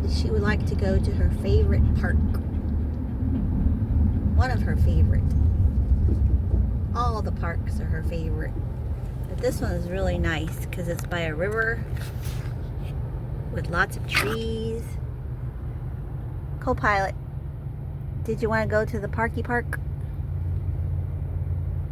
said she would like to go to her favorite park. One of her favorite. All the parks are her favorite. But this one is really nice because it's by a river with lots of trees. Co-pilot, did you want to go to the Parky Park?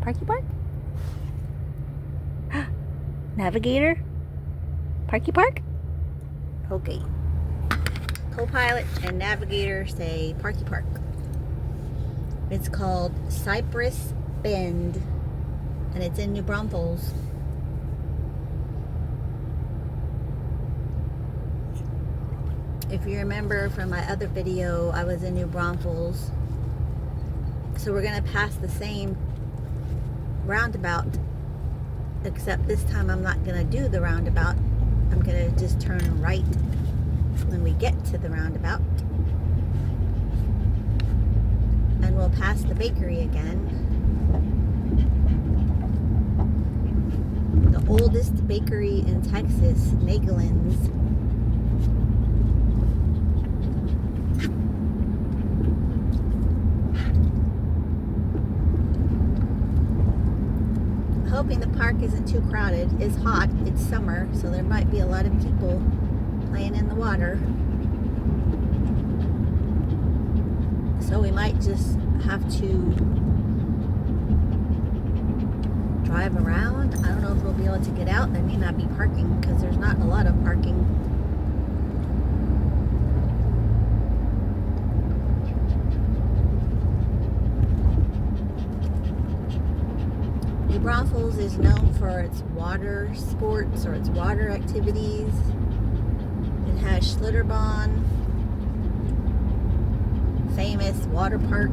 Parky Park? Navigator? Parky Park? Okay. Co-pilot and navigator say Parky Park. It's called Cypress Bend, and it's in New Braunfels. If you remember from my other video, I was in New Braunfels. So we're going to pass the same roundabout, except this time I'm not going to do the roundabout. I'm going to just turn right when we get to the roundabout. And we'll pass the bakery again. The oldest bakery in Texas, Nagelin's. Hoping the park isn't too crowded. It's hot, it's summer, so there might be a lot of people playing in the water. So we might just have to drive around. I don't know if we'll be able to get out. There may not be parking because there's not a lot of parking. New Braunfels is known for its water sports or its water activities. It has Schlitterbahn, famous water park.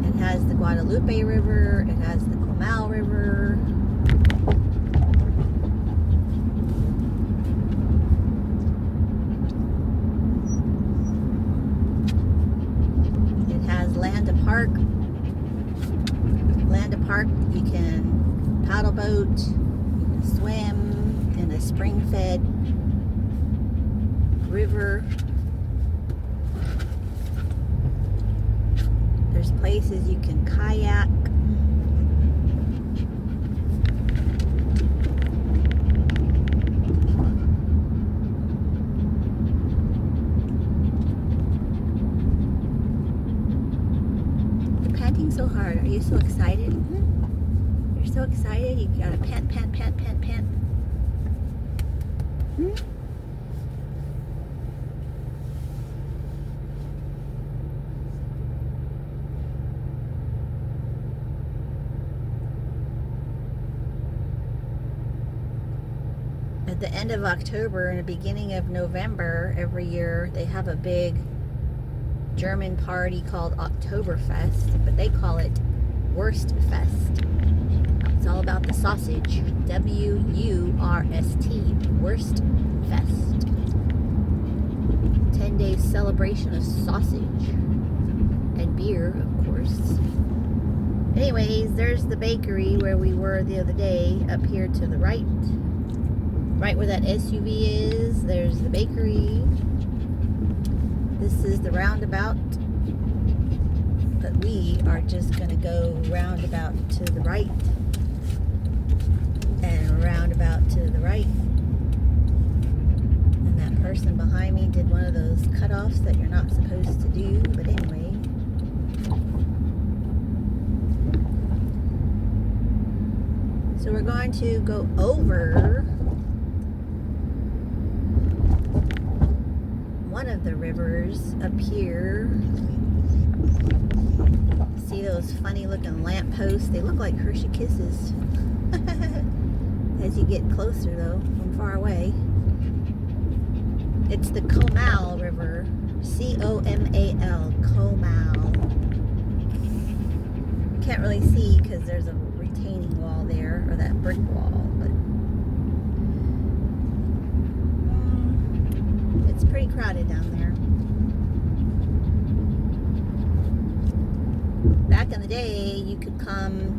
It has the Guadalupe River. It has the Comal River. It has Landa Park. Landa Park, you can paddle boat, you can swim in a spring-fed river. There's places you can kayak. You're panting so hard. Are you so excited? You're so excited. You gotta pant, pant, pant, pant, pant. At the end of October and the beginning of November every year, they have a big German party called Oktoberfest, but they call it Wurstfest. It's all about the sausage. W-U-R-S-T. Wurstfest. 10-day celebration of sausage. And beer, of course. Anyways, there's the bakery where we were the other day, up here to the right. Right where that SUV is, there's the bakery. This is the roundabout. But we are just going to go roundabout to the right. And roundabout to the right. And that person behind me did one of those cutoffs that you're not supposed to do. But anyway. So we're going to go over one of the rivers up here. See those funny looking lampposts? They look like Hershey Kisses. As you get closer though, from far away. It's the Comal River. C-O-M-A-L. Comal. Can't really see because there's a retaining wall there, or that brick wall, but it's pretty crowded down there. Back in the day, you could come,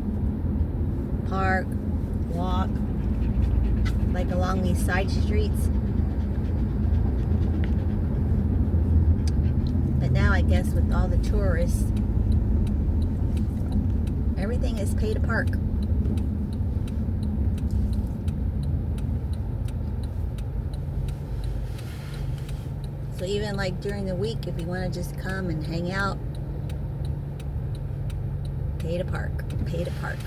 park, walk, like along these side streets. now I guess with all the tourists, everything is pay to park. So even like during the week, if you want to just come and hang out, pay to park, pay to park.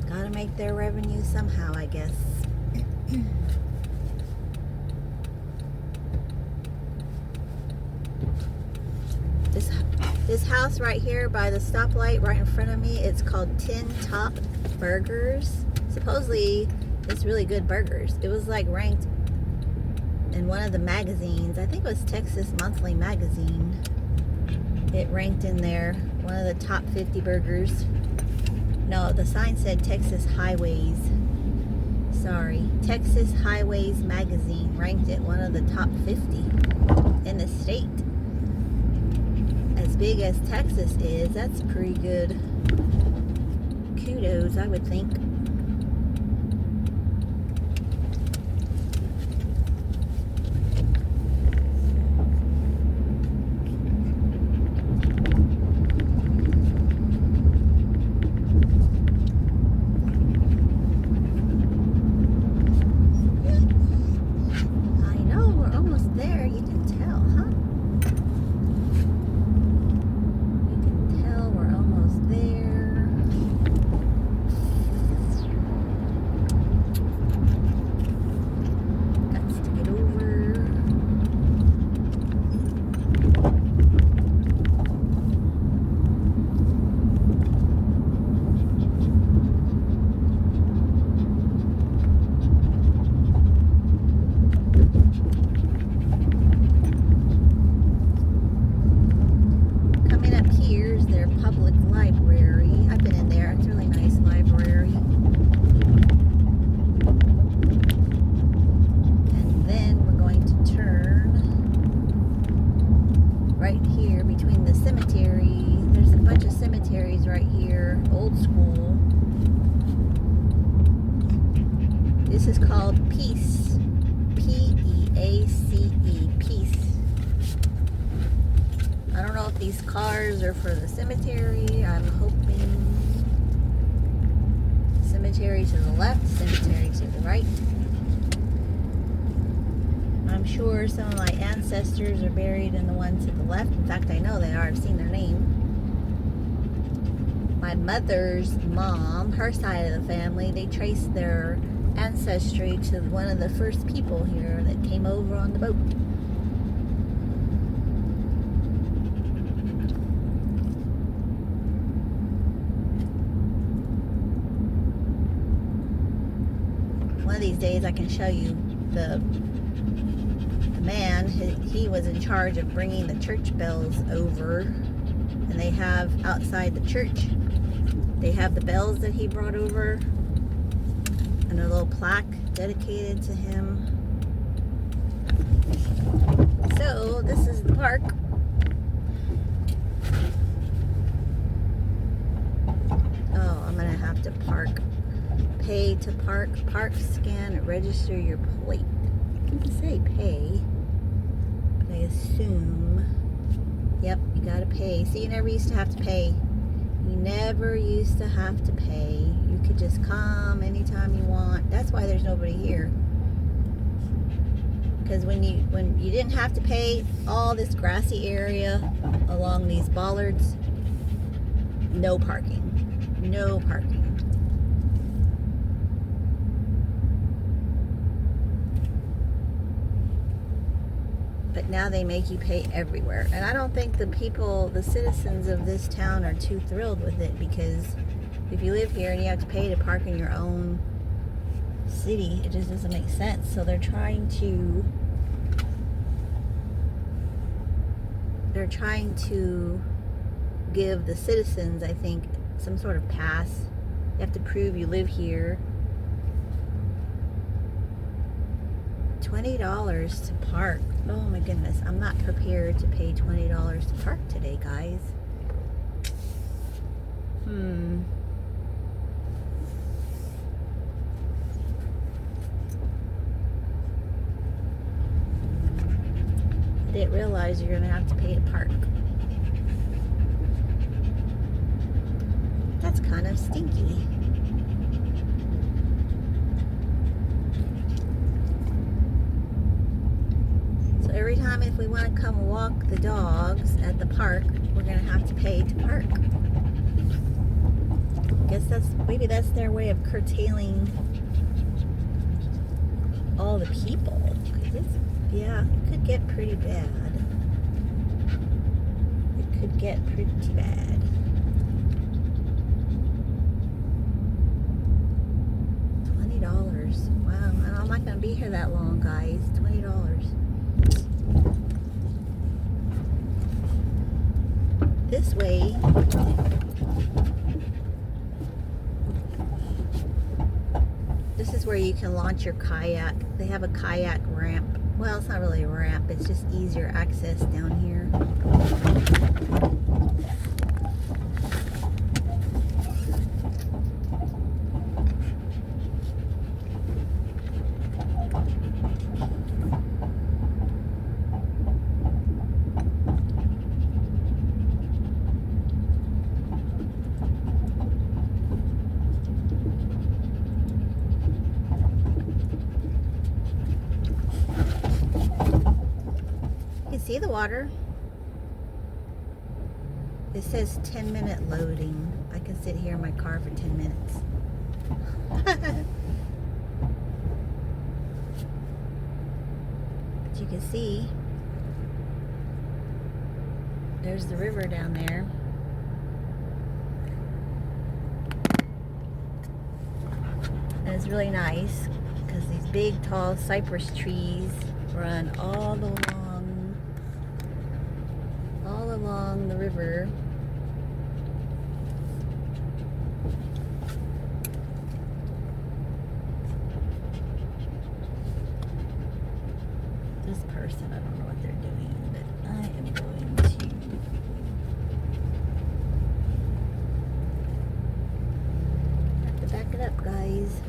Gotta make their revenue somehow, I guess. This house right here by the stoplight right in front of me, it's called Tin Top Burgers. Supposedly it's really good burgers. It was like ranked in one of the magazines. I think it was Texas Monthly Magazine. It ranked in there, one of the top 50 burgers. No, the sign said Texas Highways. Sorry, Texas Highways Magazine ranked it one of the top 50 in the state. As big as Texas is, that's pretty good. Kudos, I would think. This is called Peace. P-E-A-C-E. Peace. I don't know if these cars are for the cemetery. I'm hoping cemetery to the left, cemetery to the right. I'm sure some of my ancestors are buried in the one to the left. In fact, I know they are. I've seen their name. My mother's mom, her side of the family, they traced their ancestry to one of the first people here that came over on the boat. One of these days I can show you the man. He was in charge of bringing the church bells over, and they have outside the church, they have the bells that he brought over and a little plaque dedicated to him. So this is the park. Oh, I'm gonna have to park. Pay to park. Park, scan, register your plate. It doesn't say pay, but I assume, yep, you gotta pay. See, you never used to have to pay. You never used to have to pay. You could just come anytime you want. That's why there's nobody here. Because when you didn't have to pay, all this grassy area along these bollards, no parking. No parking. But now they make you pay everywhere. And I don't think the people, the citizens of this town are too thrilled with it, because if you live here and you have to pay to park in your own city, it just doesn't make sense. So they're trying to give the citizens, I think, some sort of pass. You have to prove you live here. $20 to park. Oh my goodness, I'm not prepared to pay $20 to park today, guys. didn't realize you're gonna have to pay to park. That's kind of stinky. So every time if we want to come walk the dogs at the park, we're gonna have to pay to park. Guess maybe that's their way of curtailing all the people. Yeah, it could get pretty bad. It could get pretty bad. $20. Wow, I'm not gonna be here that long, guys. $20. This way. This is where you can launch your kayak. They have a kayak ramp. Well, it's not really a ramp. It's just easier access down here. See the water? It says 10-minute loading. I can sit here in my car for 10 minutes. But you can see there's the river down there. And it's really nice because these big tall cypress trees run all along the river. This person, I don't know what they're doing, but I am going to have to back it up, guys.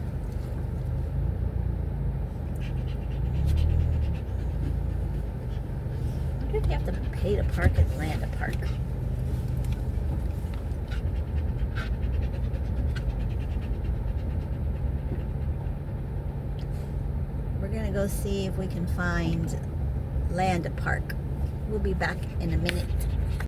I wonder if you have to pay to park at Land Park. We're gonna go see if we can find Land Park. We'll be back in a minute.